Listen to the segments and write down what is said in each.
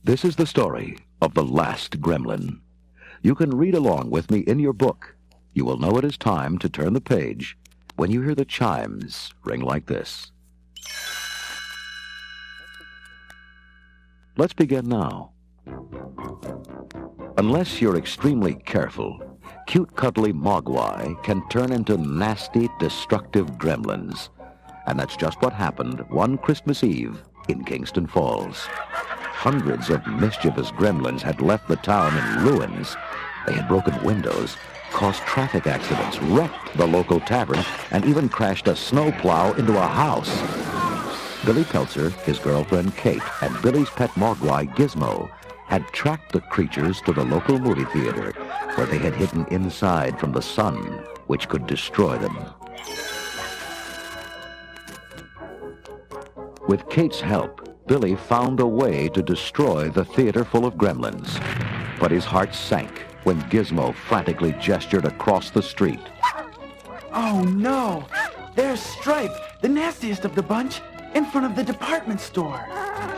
This is the story of the last gremlin. You can read along with me in your book. You will know it is time to turn the page when you hear the chimes ring like this. Let's begin now. Unless you're extremely careful, cute, cuddly mogwai can turn into nasty, destructive gremlins. And that's just what happened one Christmas Eve in Kingston Falls. Hundreds of mischievous gremlins had left the town in ruins. They had broken windows, caused traffic accidents, wrecked the local tavern, and even crashed a snowplow into a house. Billy Peltzer, his girlfriend Kate, and Billy's pet mogwai Gizmo had tracked the creatures to the local movie theater, where they had hidden inside from the sun, which could destroy them. With Kate's help, Billy found a way to destroy the theater full of gremlins. But his heart sank when Gizmo frantically gestured across the street. Oh no! There's Stripe, the nastiest of the bunch, in front of the department store.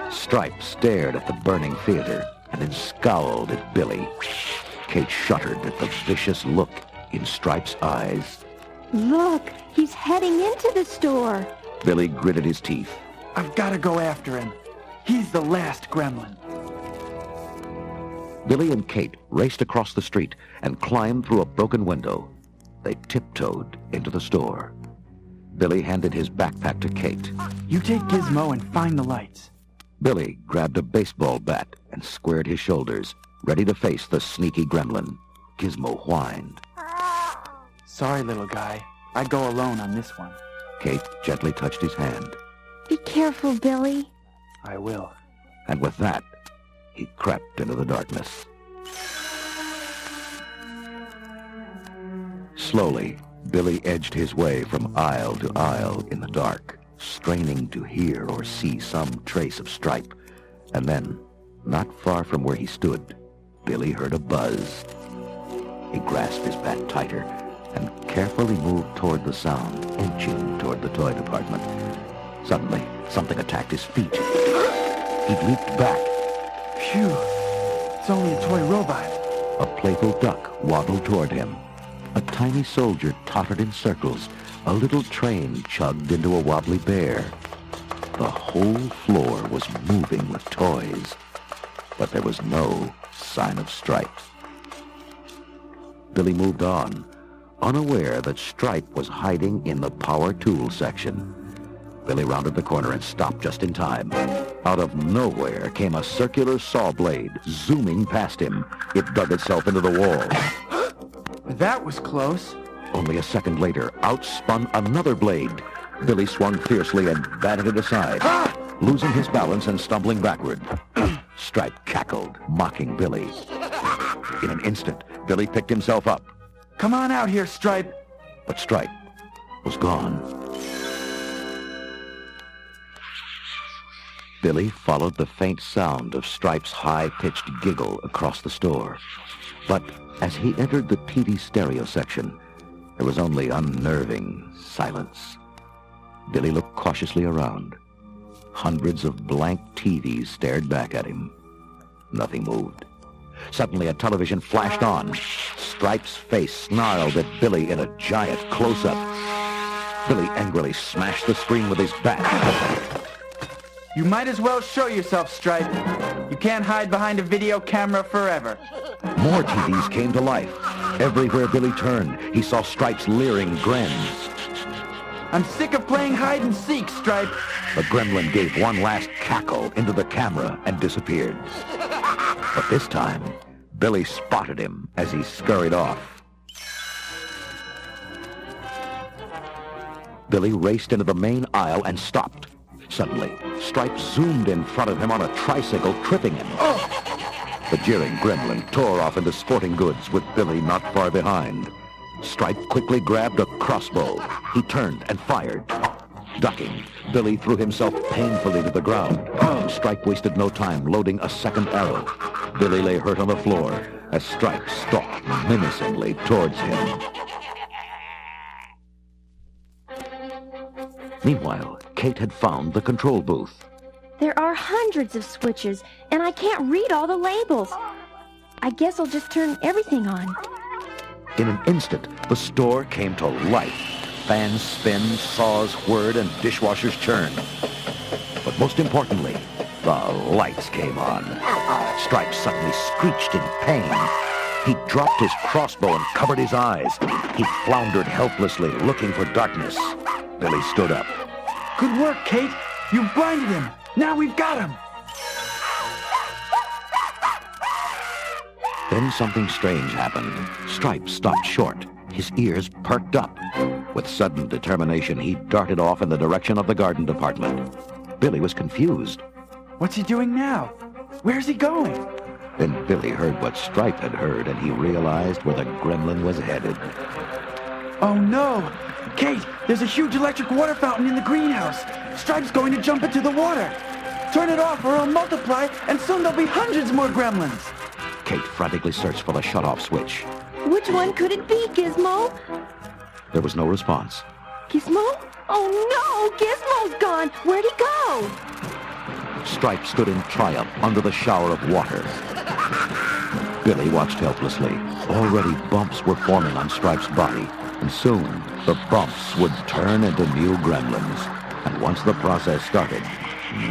Stripe stared at the burning theater and then scowled at Billy. Kate shuddered at the vicious look in Stripe's eyes. Look, he's heading into the store. Billy gritted his teeth. I've got to go after him. He's the last gremlin. Billy and Kate raced across the street and climbed through a broken window. They tiptoed into the store. Billy handed his backpack to Kate. You take Gizmo and find the lights. Billy grabbed a baseball bat and squared his shoulders, ready to face the sneaky gremlin. Gizmo whined. Sorry, little guy. I go alone on this one. Kate gently touched his hand. Be careful, Billy. I will. And with that, he crept into the darkness. Slowly, Billy edged his way from aisle to aisle in the dark, straining to hear or see some trace of Stripe. And then, not far from where he stood, Billy heard a buzz. He grasped his bat tighter and carefully moved toward the sound, inching toward the toy department. Suddenly, something attacked his feet. He leaped back. Phew! It's only a toy robot. A playful duck waddled toward him. A tiny soldier tottered in circles. A little train chugged into a wobbly bear. The whole floor was moving with toys, but there was no sign of Stripe. Billy moved on, unaware that Stripe was hiding in the power tool section. Billy rounded the corner and stopped just in time. Out of nowhere came a circular saw blade, zooming past him. It dug itself into the wall. That was close. Only a second later, out spun another blade. Billy swung fiercely and batted it aside, losing his balance and stumbling backward. Stripe cackled, mocking Billy. In an instant, Billy picked himself up. Come on out here, Stripe. But Stripe was gone. Billy followed the faint sound of Stripe's high-pitched giggle across the store. But as he entered the TV stereo section, there was only unnerving silence. Billy looked cautiously around. Hundreds of blank TVs stared back at him. Nothing moved. Suddenly, a television flashed on. Stripe's face snarled at Billy in a giant close-up. Billy angrily smashed the screen with his bat. You might as well show yourself, Stripe. You can't hide behind a video camera forever. More TVs came to life. Everywhere Billy turned, he saw Stripe's leering grins. I'm sick of playing hide and seek, Stripe. The gremlin gave one last cackle into the camera and disappeared. But this time, Billy spotted him as he scurried off. Billy raced into the main aisle and stopped. Suddenly, Stripe zoomed in front of him on a tricycle, tripping him. The jeering gremlin tore off into sporting goods with Billy not far behind. Stripe quickly grabbed a crossbow. He turned and fired. Ducking, Billy threw himself painfully to the ground. Stripe wasted no time loading a second arrow. Billy lay hurt on the floor as Stripe stalked menacingly towards him. Meanwhile, Kate had found the control booth. There are hundreds of switches, and I can't read all the labels. I guess I'll just turn everything on. In an instant, the store came to life. Fans spin, saws whirred, and dishwashers churned. But most importantly, the lights came on. Stripes suddenly screeched in pain. He dropped his crossbow and covered his eyes. He floundered helplessly, looking for darkness. Billy stood up. Good work, Kate. You've blinded him. Now we've got him. Then something strange happened. Stripes stopped short. His ears perked up. With sudden determination, he darted off in the direction of the garden department. Billy was confused. What's he doing now? Where's he going? Then Billy heard what Stripe had heard, and he realized where the gremlin was headed. Oh no! Kate, there's a huge electric water fountain in the greenhouse. Stripe's going to jump into the water. Turn it off or it'll multiply, and soon there'll be hundreds more gremlins. Kate frantically searched for the shut-off switch. Which one could it be, Gizmo? There was no response. Gizmo? Oh no! Gizmo's gone! Where'd he go? Stripe stood in triumph under the shower of water. Billy watched helplessly. Already bumps were forming on Stripe's body, and soon the bumps would turn into new gremlins. And once the process started,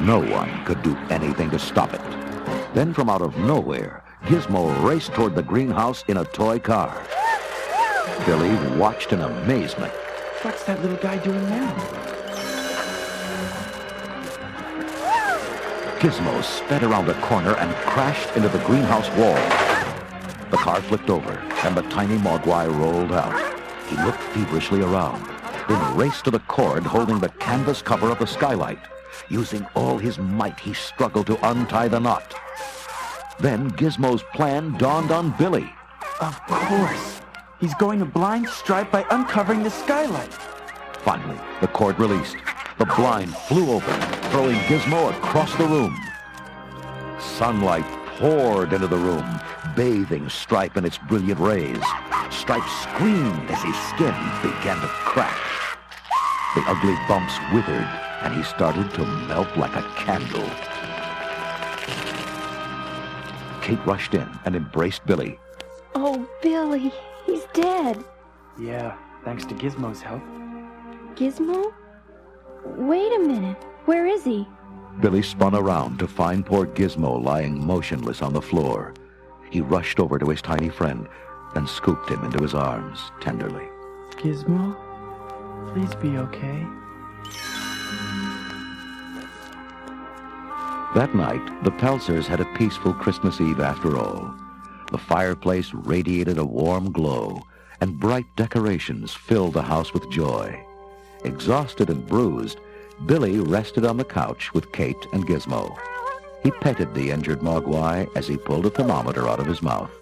no one could do anything to stop it. Then from out of nowhere, Gizmo raced toward the greenhouse in a toy car. Billy watched in amazement. What's that little guy doing now? Gizmo sped around a corner and crashed into the greenhouse wall. The car flipped over, and the tiny Mogwai rolled out. He looked feverishly around, then raced to the cord holding the canvas cover of the skylight. Using all his might, he struggled to untie the knot. Then Gizmo's plan dawned on Billy. Of course. He's going to blind Stripe by uncovering the skylight. Finally, the cord released. The blind flew open, throwing Gizmo across the room. Sunlight poured into the room, bathing Stripe in its brilliant rays. Stripe screamed as his skin began to crack. The ugly bumps withered, and he started to melt like a candle. Kate rushed in and embraced Billy. Oh, Billy, he's dead. Yeah, thanks to Gizmo's help. Gizmo? Wait a minute. Where is he? Billy spun around to find poor Gizmo lying motionless on the floor. He rushed over to his tiny friend and scooped him into his arms tenderly. Gizmo, please be okay. That night, the Pelzers had a peaceful Christmas Eve after all. The fireplace radiated a warm glow, and bright decorations filled the house with joy. Exhausted and bruised, Billy rested on the couch with Kate and Gizmo. He petted the injured Mogwai as he pulled a thermometer out of his mouth.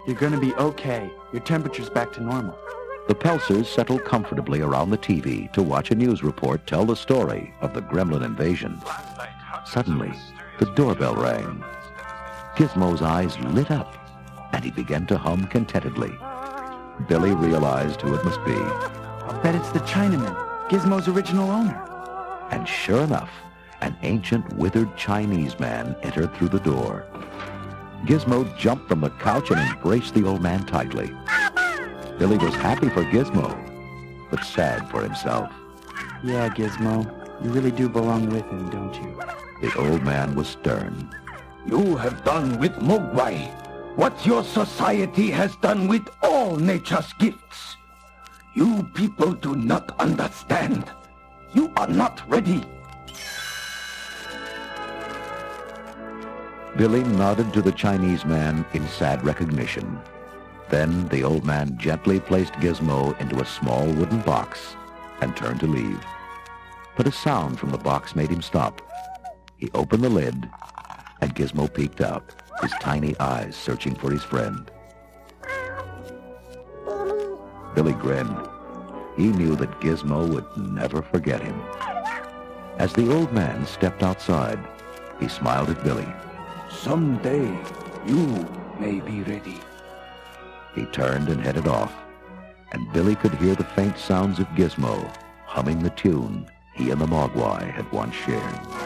You're gonna be okay. Your temperature's back to normal. The Pelzers settled comfortably around the TV to watch a news report tell the story of the Gremlin invasion. Suddenly, the doorbell rang. Gizmo's eyes lit up, and he began to hum contentedly. Billy realized who it must be. I'll bet it's the Chinaman, Gizmo's original owner. And sure enough, an ancient, withered Chinese man entered through the door. Gizmo jumped from the couch and embraced the old man tightly. Billy was happy for Gizmo, but sad for himself. Yeah, Gizmo, you really do belong with him, don't you? The old man was stern. You have done with Mogwai what your society has done with all nature's gifts. You people do not understand. You are not ready. Billy nodded to the Chinese man in sad recognition. Then the old man gently placed Gizmo into a small wooden box and turned to leave. But a sound from the box made him stop. He opened the lid, and Gizmo peeked out, his tiny eyes searching for his friend. Billy grinned. He knew that Gizmo would never forget him. As the old man stepped outside, he smiled at Billy. Someday, you may be ready. He turned and headed off, and Billy could hear the faint sounds of Gizmo humming the tune he and the Mogwai had once shared.